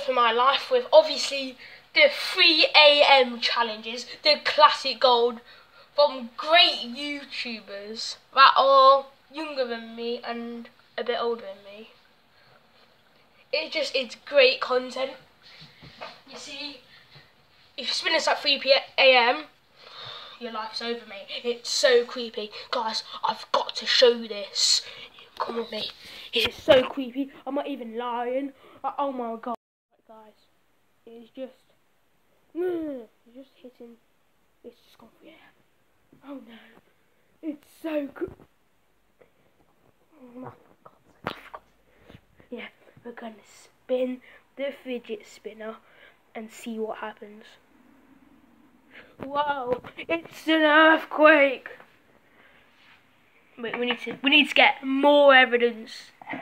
stuff in my life with obviously the 3 AM challenges, the classic gold from great YouTubers that are younger than me and a bit older than me. It's great content. You see, if you spin this at 3 AM, your life's over, mate. It's so creepy. Guys, I've got to show you this. Come with me. It's so creepy. I'm not even lying. Oh my god. Guys, it's just hitting. It's just gone for you. Oh no. It's so good. Oh my god. Yeah, we're gonna spin the fidget spinner and see what happens. Whoa, it's an earthquake. Wait, we need to get more evidence. It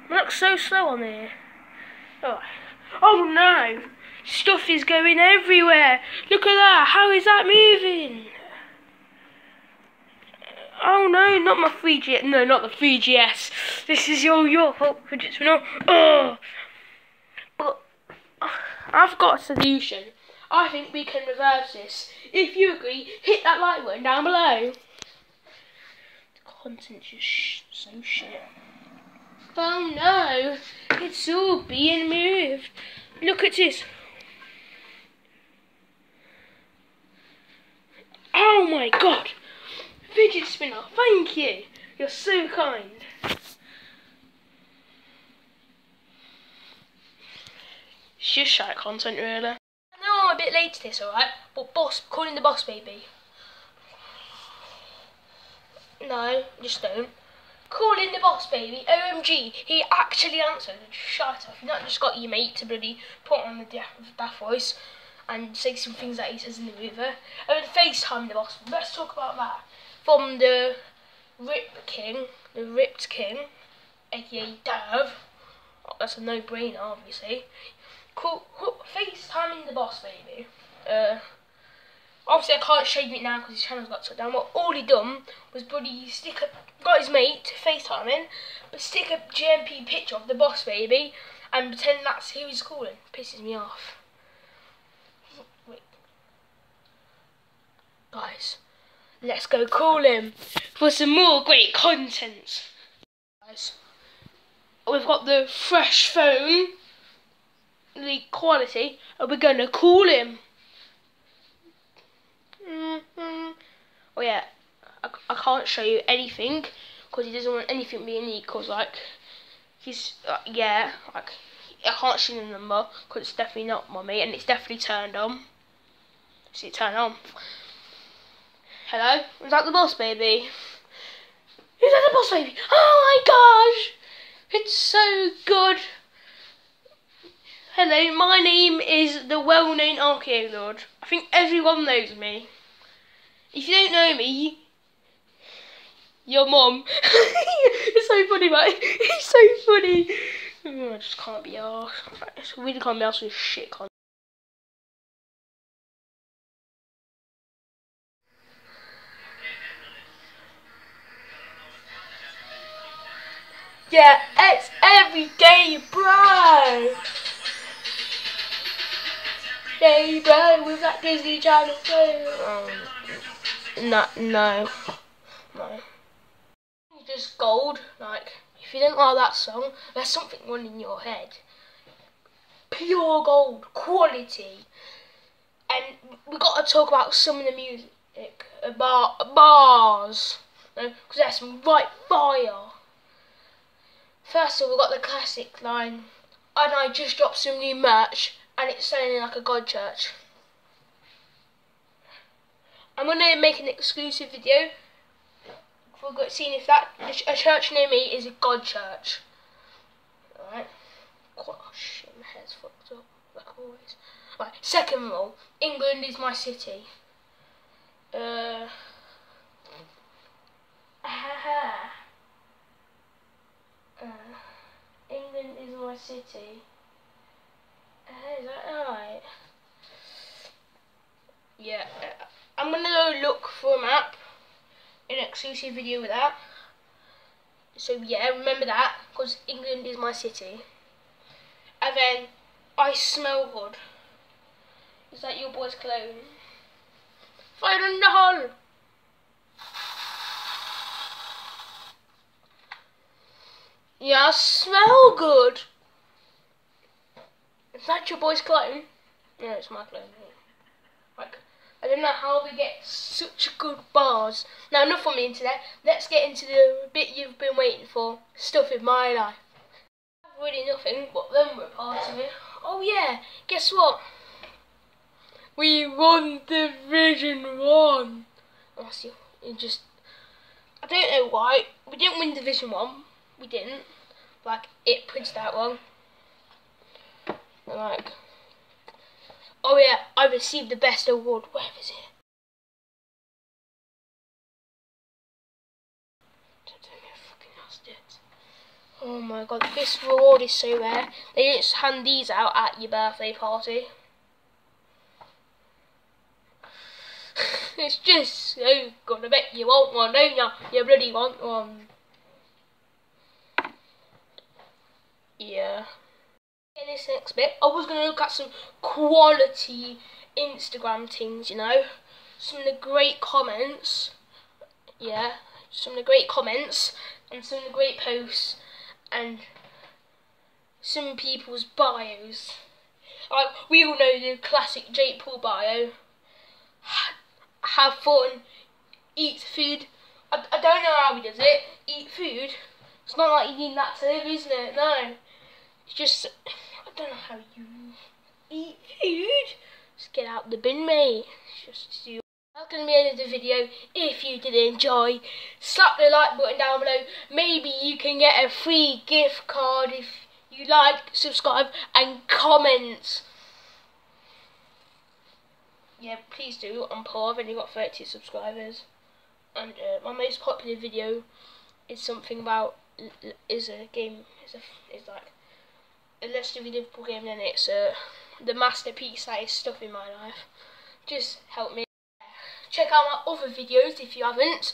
looks so slow on here. Oh no! Stuff is going everywhere. Look at that. How is that moving? Oh no, not my 3G. No, not the 3GS. This is your fault, fidget spinner. Oh, but I've got a solution. I think we can reverse this. If you agree, hit that like button down below. The content's just so shit. Oh no, it's all being moved. Look at this. Oh my god. Fidget spinner, thank you. You're so kind. It's just shite content, really. I know I'm a bit late to this, alright? But calling the boss baby. No, just don't. Calling the boss baby, OMG, he actually answered. Shut up, you've not just got your mate to bloody put on the deaf voice and say some things that he says in the movie. And then FaceTime the boss. Let's talk about that. From the Ripped King, aka Dav. Oh, that's a no-brainer, obviously. Cool, FaceTiming the boss baby. Obviously I can't show you it now because his channel's got shut down. What all he done was bloody got his mate to FaceTime in, but stick a GMP picture of the boss baby and pretend that's who he's calling. Pisses me off. Wait. Guys, let's go call him for some more great content. Guys, we've got the fresh phone, the quality, and we're gonna call him. Oh yeah, I can't show you anything because he doesn't want anything being leaked. Cause like he's yeah, like I can't show you the number because it's definitely not mommy and it's definitely turned on. See it turn on. Hello, is that the boss baby? Is that the boss baby? Oh my gosh, it's so good. Hello, my name is the well-known Archeo Lord. I think everyone knows me. If you don't know me, your mom. It's so funny, mate. It's so funny. Oh, I just can't be arsed. I really can't be arsed with shit content. Yeah, it's every day, bro. Day, bro, with that Disney Channel. No. Just gold. Like, if you don't like that song, there's something wrong in your head. Pure gold, quality. And we got to talk about some of the music, bars, because there's some right fire. First of all, we got the classic line, and I just dropped some new merch, and it's sounding like a god church. I'm going to make an exclusive video for seeing if that a church near me is a god church. Alright. Oh shit, my head's fucked up, like always. Right, second rule, England is my city. England is my city. Is that alright? Yeah, I'm gonna go look for a map, an exclusive video with that. So yeah, remember that, because England is my city. And then I smell good. Is that your boy's cologne? Fire in the hole! Yeah, I smell good. Is that your boy's cologne? Yeah, it's my cologne. Like, I don't know how we get such good bars. Now, enough on the internet. Let's get into the bit you've been waiting for. Stuff in my life. Really nothing, but then we're part of it. Oh yeah, guess what? We won Division 1. Oh, see, I don't know why. We didn't win Division 1. We didn't. Like, it printed out wrong. And like, oh yeah, I received the best award. Where is it? Oh my god, this reward is so rare. They just hand these out at your birthday party. It's just so good. I bet you want one, don't you? You bloody want one. Yeah. In this next bit, I was going to look at some quality Instagram things, you know. Some of the great comments. Yeah. Some of the great comments. And some of the great posts. And some people's bios. Like, we all know the classic Jake Paul bio. Have fun, eat food. I don't know how he does it. Eat food. It's not like you need that to live, isn't it? No. It's just, I don't know how you eat food. Just get out the bin, mate. Just do. That's going to be the end of the video. If you did enjoy, slap the like button down below. Maybe you can get a free gift card if you like, subscribe and comment. Yeah, please do. I'm poor. I've only got 30 subscribers. And my most popular video is something about, is like a legendary Liverpool game, and it's the masterpiece that is Stuff in My Life. Just help me. Check out my other videos if you haven't.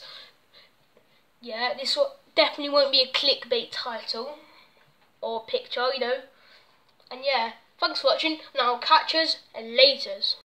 Yeah, this one definitely won't be a clickbait title or picture, you know. And yeah, thanks for watching, and I'll catch us laters.